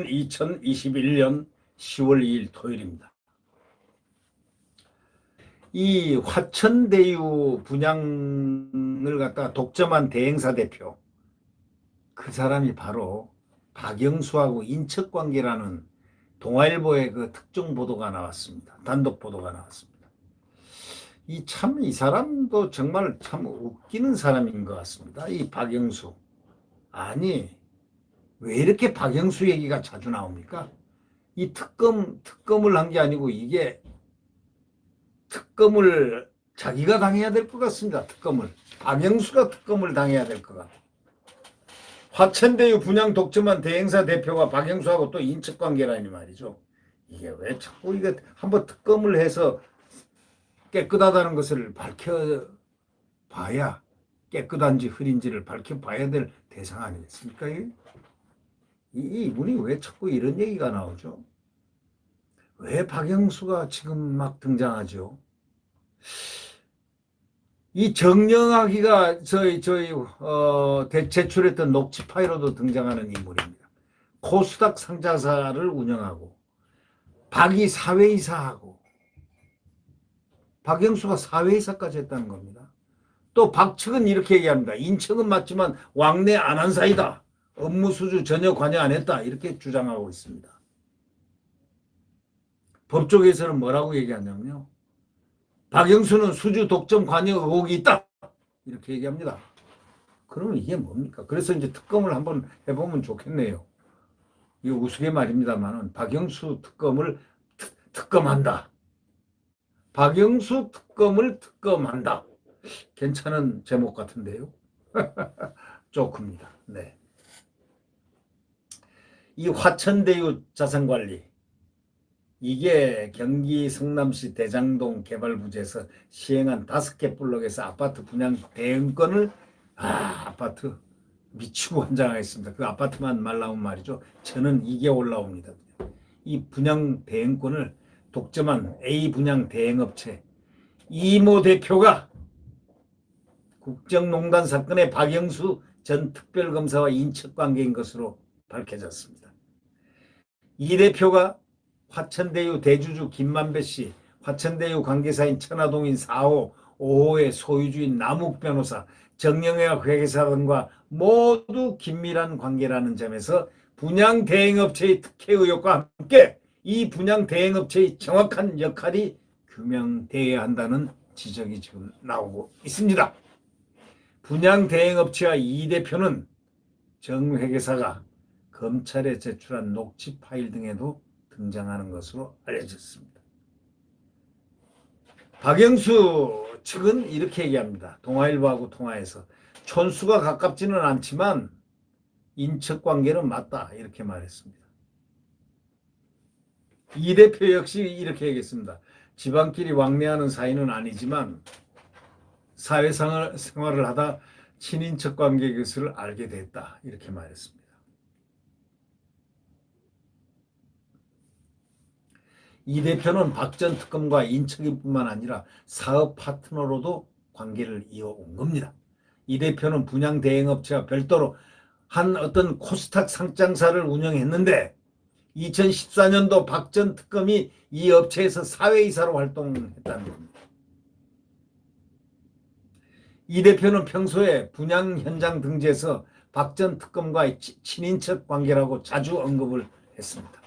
2021년 10월 2일 토요일입니다. 이 화천대유 분양을 갖다가 독점한 대행사 대표, 그 사람이 바로 박영수하고 인척관계라는 동아일보의 그 특종 보도가 나왔습니다. 단독 보도가 나왔습니다. 이 사람도 정말 참 웃기는 사람인 것 같습니다. 이 박영수. 아니, 왜 이렇게 박영수 얘기가 자주 나옵니까? 이 특검을 한 게 아니고 이게 특검을 자기가 당해야 될 것 같습니다. 특검을. 박영수가 특검을 당해야 될 것 같아요. 화천대유 분양 독점한 대행사 대표가 박영수하고 또 인척관계라니 말이죠. 이게 왜 자꾸 이거 한번 특검을 해서 깨끗하다는 것을 밝혀봐야 깨끗한지 흐린지를 밝혀봐야 될 대상 아니겠습니까? 이분이 왜 자꾸 이런 얘기가 나오죠? 왜 박영수가 지금 막 등장하죠? 이 정영학이가 제출했던 녹취 파일로도 등장하는 인물입니다. 코스닥 상장사를 운영하고 박이 사회이사하고 박영수가 사회이사까지 했다는 겁니다. 또 박측은 이렇게 얘기합니다. 인척은 맞지만 왕래 안 한 사이다. 업무 수주 전혀 관여 안 했다. 이렇게 주장하고 있습니다. 법조계에서는 뭐라고 얘기하냐면요. 박영수는 수주 독점 관여 의혹이 있다. 이렇게 얘기합니다. 그러면 이게 뭡니까? 그래서 이제 특검을 한번 해보면 좋겠네요. 이거 우스개 말입니다만 박영수 특검을 특검한다. 박영수 특검을 특검한다. 괜찮은 제목 같은데요. 조금입니다. 네. 이 화천대유 자산관리, 이게 경기 성남시 대장동 개발부지에서 시행한 5개 블록에서 아파트 분양 대행권을 아파트 미치고 환장하겠습니다. 그 아파트만 말 나오면 말이죠. 저는 이게 올라옵니다. 이 분양 대행권을 독점한 A 분양 대행업체 이모 대표가 국정농단 사건의 박영수 전 특별검사와 인척관계인 것으로 밝혀졌습니다. 이 대표가 화천대유 대주주 김만배 씨, 화천대유 관계사인 천화동인 4호, 5호의 소유주인 남욱 변호사, 정영학 회계사 등과 모두 긴밀한 관계라는 점에서 분양 대행업체의 특혜 의혹과 함께 이 분양 대행업체의 정확한 역할이 규명되어야 한다는 지적이 지금 나오고 있습니다. 분양 대행업체와 이 대표는 정 회계사가 검찰에 제출한 녹취 파일 등에도 등장하는 것으로 알려졌습니다. 박영수 측은 이렇게 얘기합니다. 동아일보하고 통화해서 촌수가 가깝지는 않지만 인척관계는 맞다 이렇게 말했습니다. 이 대표 역시 이렇게 얘기했습니다. 집안끼리 왕래하는 사이는 아니지만 사회생활을 하다 친인척관계 것을 알게 됐다 이렇게 말했습니다. 이 대표는 박 전 특검과 인척인뿐만 아니라 사업 파트너로도 관계를 이어온 겁니다. 이 대표는 분양 대행업체와 별도로 한 어떤 코스닥 상장사를 운영했는데 2014년도 박 전 특검이 이 업체에서 사회이사로 활동했다는 겁니다. 이 대표는 평소에 분양 현장 등지에서 박 전 특검과의 친인척 관계라고 자주 언급을 했습니다.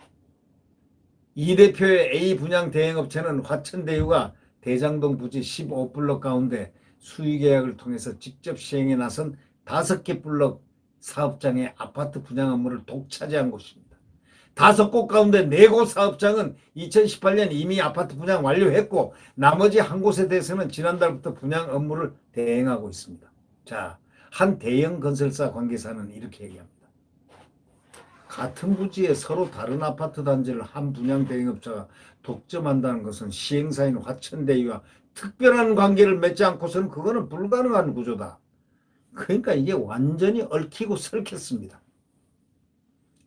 이 대표의 A 분양 대행업체는 화천대유가 대장동 부지 15블록 가운데 수의계약을 통해서 직접 시행에 나선 5개 블록 사업장의 아파트 분양 업무를 독차지한 곳입니다. 5곳 가운데 4곳 사업장은 2018년 이미 아파트 분양 완료했고 나머지 한 곳에 대해서는 지난달부터 분양 업무를 대행하고 있습니다. 자, 한 대형 건설사 관계사는 이렇게 얘기합니다. 같은 부지에 서로 다른 아파트 단지를 한 분양 대행업체가 독점한다는 것은 시행사인 화천대유와 특별한 관계를 맺지 않고서는 그거는 불가능한 구조다. 그러니까 이게 완전히 얽히고 설켰습니다.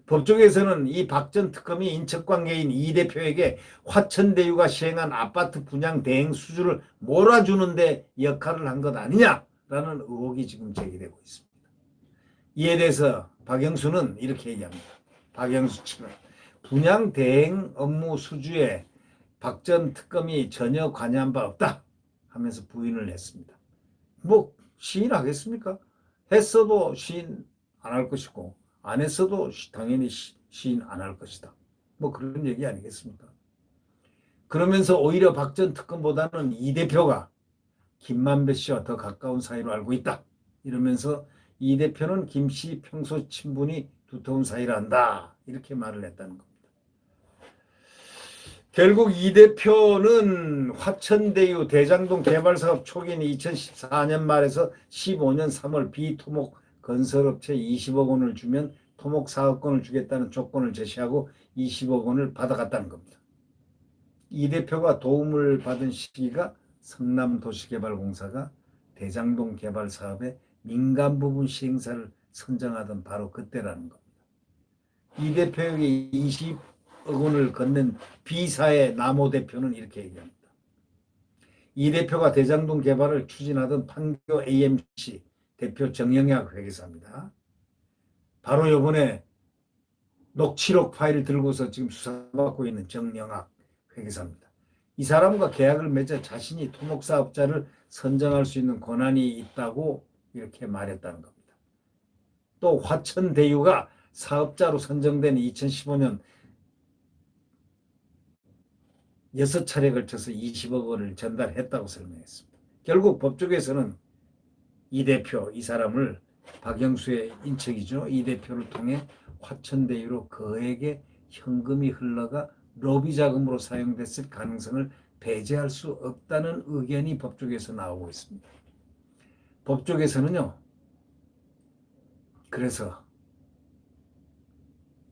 법조계에서는 이 박 전 특검이 인척관계인 이 대표에게 화천대유가 시행한 아파트 분양 대행 수주를 몰아주는 데 역할을 한 것 아니냐라는 의혹이 지금 제기되고 있습니다. 이에 대해서 박영수는 이렇게 얘기합니다. 박영수 측은 분양 대행 업무 수주에 박 전 특검이 전혀 관여한 바 없다 하면서 부인을 했습니다. 뭐 시인하겠습니까? 했어도 시인 안 할 것이고 안 했어도 당연히 시인 안 할 것이다. 뭐 그런 얘기 아니겠습니까? 그러면서 오히려 박 전 특검보다는 이 대표가 김만배 씨와 더 가까운 사이로 알고 있다. 이러면서 이 대표는 김 씨 평소 친분이 두터운 사이라 한다. 이렇게 말을 했다는 겁니다. 결국 이 대표는 화천대유 대장동 개발사업 초기인 2014년 말에서 15년 3월 비토목 건설업체 20억 원을 주면 토목 사업권을 주겠다는 조건을 제시하고 20억 원을 받아갔다는 겁니다. 이 대표가 도움을 받은 시기가 성남도시개발공사가 대장동 개발 사업의 민간 부분 시행사를 선정하던 바로 그때라는 겁니다. 이 대표에게 20억 원을 건넨 B사의 남호 대표는 이렇게 얘기합니다. 이 대표가 대장동 개발을 추진하던 판교 AMC 대표 정영학 회계사입니다. 바로 이번에 녹취록 파일을 들고서 지금 수사받고 있는 정영학 회계사입니다. 이 사람과 계약을 맺어 자신이 토목사업자를 선정할 수 있는 권한이 있다고 이렇게 말했다는 겁니다. 또 화천대유가 사업자로 선정된 2015년 6차례에 걸쳐서 20억 원을 전달했다고 설명했습니다. 결국 법조계에서는 이 대표, 이 사람을 박영수의 인척이죠. 이 대표를 통해 화천대유로 그에게 현금이 흘러가 로비 자금으로 사용됐을 가능성을 배제할 수 없다는 의견이 법조계에서 나오고 있습니다. 법조계에서는요. 그래서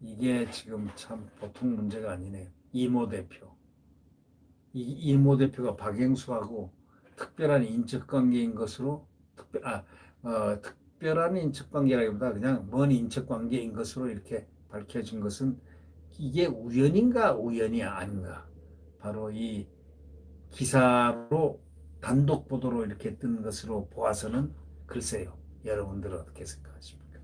이게 지금 참 보통 문제가 아니네요. 이모 대표. 이모 대표가 박영수하고 특별한 인척관계인 것으로 특별한 인척관계라기보다 그냥 먼 인척관계인 것으로 이렇게 밝혀진 것은 이게 우연인가 우연이 아닌가. 바로 이 기사로 단독 보도로 이렇게 뜬 것으로 보아서는 글쎄요. 여러분들은 어떻게 생각하십니까?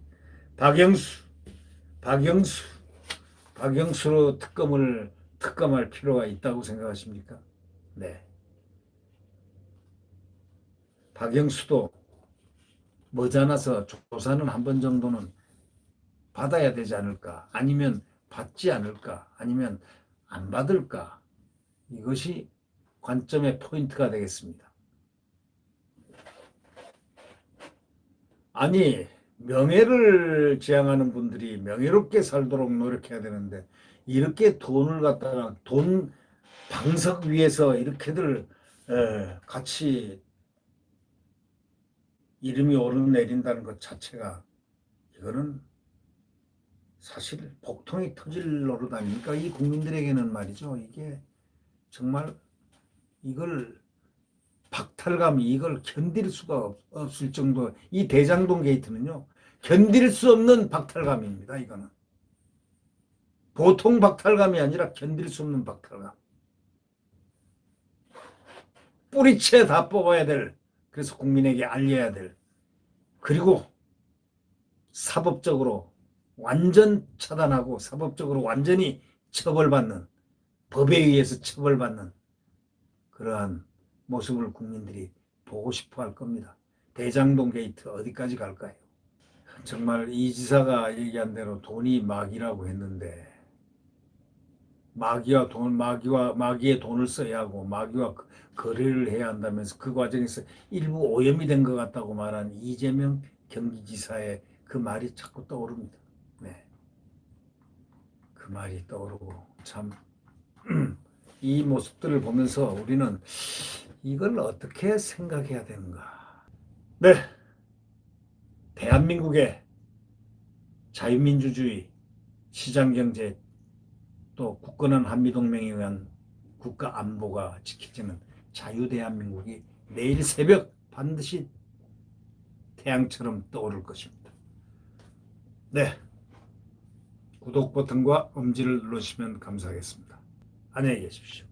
박영수로 특검할 필요가 있다고 생각하십니까? 네. 박영수도 머지않아서 조사는 한 번 정도는 받아야 되지 않을까? 아니면 받지 않을까? 아니면 안 받을까? 이것이 관점의 포인트가 되겠습니다. 아니, 명예를 지향하는 분들이 명예롭게 살도록 노력해야 되는데 이렇게 돈을 갖다가 돈 방석 위에서 이렇게들 같이 이름이 오르내린다는 것 자체가 이거는 사실 복통이 터질 노릇 아닙니까? 이 국민들에게는 말이죠. 이게 정말 이걸 박탈감이 이걸 견딜 수가 없을 정도. 이 대장동 게이트는요. 견딜 수 없는 박탈감입니다. 이거는. 보통 박탈감이 아니라 견딜 수 없는 박탈감. 뿌리채 다 뽑아야 될, 그래서 국민에게 알려야 될, 그리고 사법적으로 완전 차단하고 사법적으로 완전히 처벌받는, 법에 의해서 처벌받는 그러한 모습을 국민들이 보고 싶어 할 겁니다. 대장동 게이트 어디까지 갈까요? 정말 이 지사가 얘기한 대로 돈이 막이라고 했는데 마귀의 돈을 써야 하고 마귀와 거래를 해야 한다면서 그 과정에서 일부 오염이 된 것 같다고 말한 이재명 경기지사의 그 말이 자꾸 떠오릅니다. 네. 그 말이 떠오르고 참 이 모습들을 보면서 우리는 이걸 어떻게 생각해야 되는가. 네. 대한민국의 자유민주주의, 시장경제, 또 굳건한 한미동맹에 의한 국가 안보가 지켜지는 자유대한민국이 내일 새벽 반드시 태양처럼 떠오를 것입니다. 네. 구독 버튼과 엄지를 누르시면 감사하겠습니다. 안녕히 계십시오.